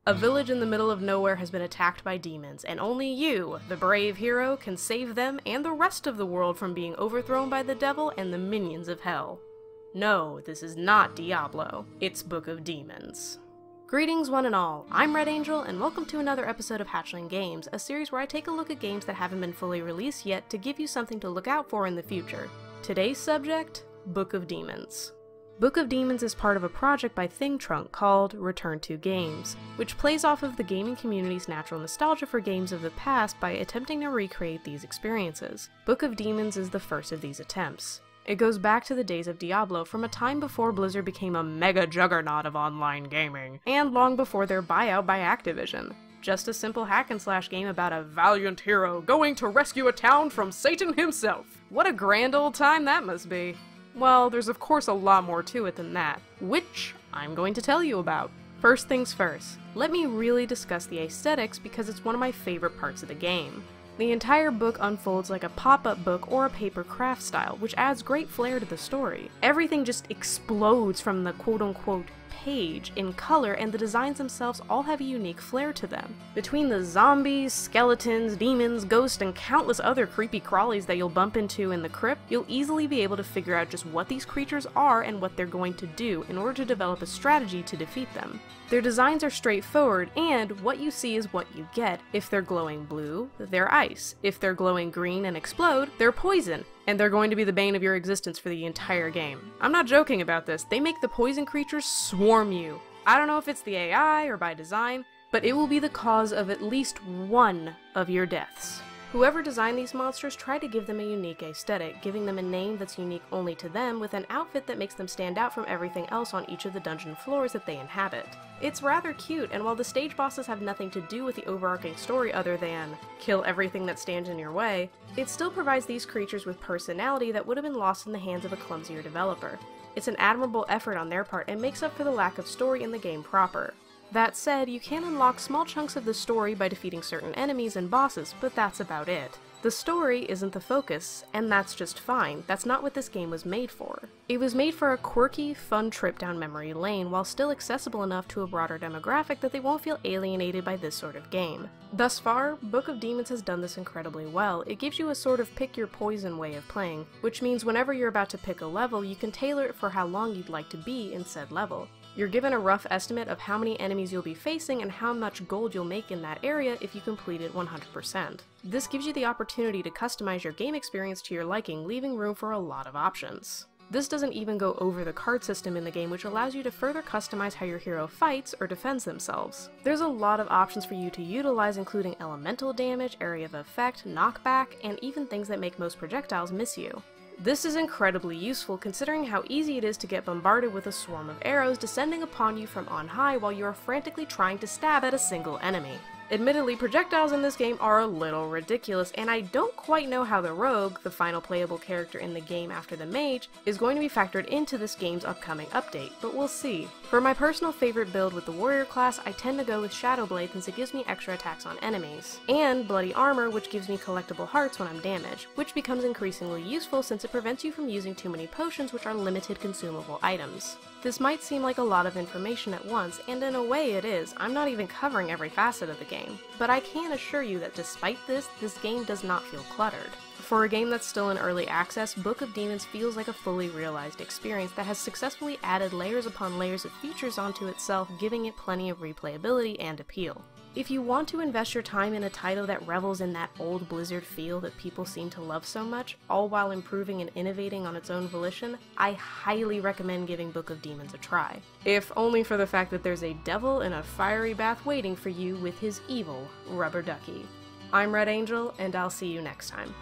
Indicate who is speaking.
Speaker 1: A village in the middle of nowhere has been attacked by demons, and only you, the brave hero, can save them and the rest of the world from being overthrown by the devil and the minions of hell. No, this is not Diablo. It's Book of Demons. Greetings one and all, I'm Red Angel, and welcome to another episode of Hatchling Games, a series where I take a look at games that haven't been fully released yet to give you something to look out for in the future. Today's subject, Book of Demons. Book of Demons is part of a project by ThingTrunk called Return to Games, which plays off of the gaming community's natural nostalgia for games of the past by attempting to recreate these experiences. Book of Demons is the first of these attempts. It goes back to the days of Diablo, from a time before Blizzard became a mega juggernaut of online gaming, and long before their buyout by Activision. Just a simple hack-and-slash game about a valiant hero going to rescue a town from Satan himself. What a grand old time that must be. Well, there's of course a lot more to it than that, which I'm going to tell you about. First things first, let me really discuss the aesthetics because it's one of my favorite parts of the game. The entire book unfolds like a pop-up book or a paper craft style, which adds great flair to the story. Everything just explodes from the quote-unquote page in color, and the designs themselves all have a unique flair to them. Between the zombies, skeletons, demons, ghosts, and countless other creepy crawlies that you'll bump into in the crypt, you'll easily be able to figure out just what these creatures are and what they're going to do in order to develop a strategy to defeat them. Their designs are straightforward, and what you see is what you get. If they're glowing blue, they're ice. If they're glowing green and explode, they're poison. And they're going to be the bane of your existence for the entire game. I'm not joking about this, they make the poison creatures swarm you. I don't know if it's the AI or by design, but it will be the cause of at least one of your deaths. Whoever designed these monsters tried to give them a unique aesthetic, giving them a name that's unique only to them, with an outfit that makes them stand out from everything else on each of the dungeon floors that they inhabit. It's rather cute, and while the stage bosses have nothing to do with the overarching story other than kill everything that stands in your way, it still provides these creatures with personality that would have been lost in the hands of a clumsier developer. It's an admirable effort on their part and makes up for the lack of story in the game proper. That said, you can unlock small chunks of the story by defeating certain enemies and bosses, but that's about it. The story isn't the focus, and that's just fine. That's not what this game was made for. It was made for a quirky, fun trip down memory lane while still accessible enough to a broader demographic that they won't feel alienated by this sort of game. Thus far, Book of Demons has done this incredibly well. It gives you a sort of pick your poison way of playing, which means whenever you're about to pick a level, you can tailor it for how long you'd like to be in said level. You're given a rough estimate of how many enemies you'll be facing and how much gold you'll make in that area if you complete it 100%. This gives you the opportunity to customize your game experience to your liking, leaving room for a lot of options. This doesn't even go over the card system in the game, which allows you to further customize how your hero fights or defends themselves. There's a lot of options for you to utilize, including elemental damage, area of effect, knockback, and even things that make most projectiles miss you. This is incredibly useful considering how easy it is to get bombarded with a swarm of arrows descending upon you from on high while you are frantically trying to stab at a single enemy. Admittedly, projectiles in this game are a little ridiculous, and I don't quite know how the rogue, the final playable character in the game after the mage, is going to be factored into this game's upcoming update, but we'll see. For my personal favorite build with the warrior class, I tend to go with Shadowblade since it gives me extra attacks on enemies, and Bloody Armor, which gives me collectible hearts when I'm damaged, which becomes increasingly useful since it prevents you from using too many potions, which are limited consumable items. This might seem like a lot of information at once, and in a way it is. I'm not even covering every facet of the game. But I can assure you that despite this game does not feel cluttered. For a game that's still in early access, Book of Demons feels like a fully realized experience that has successfully added layers upon layers of features onto itself, giving it plenty of replayability and appeal. If you want to invest your time in a title that revels in that old Blizzard feel that people seem to love so much, all while improving and innovating on its own volition, I highly recommend giving Book of Demons a try. If only for the fact that there's a devil in a fiery bath waiting for you with his evil rubber ducky. I'm Red Angel, and I'll see you next time.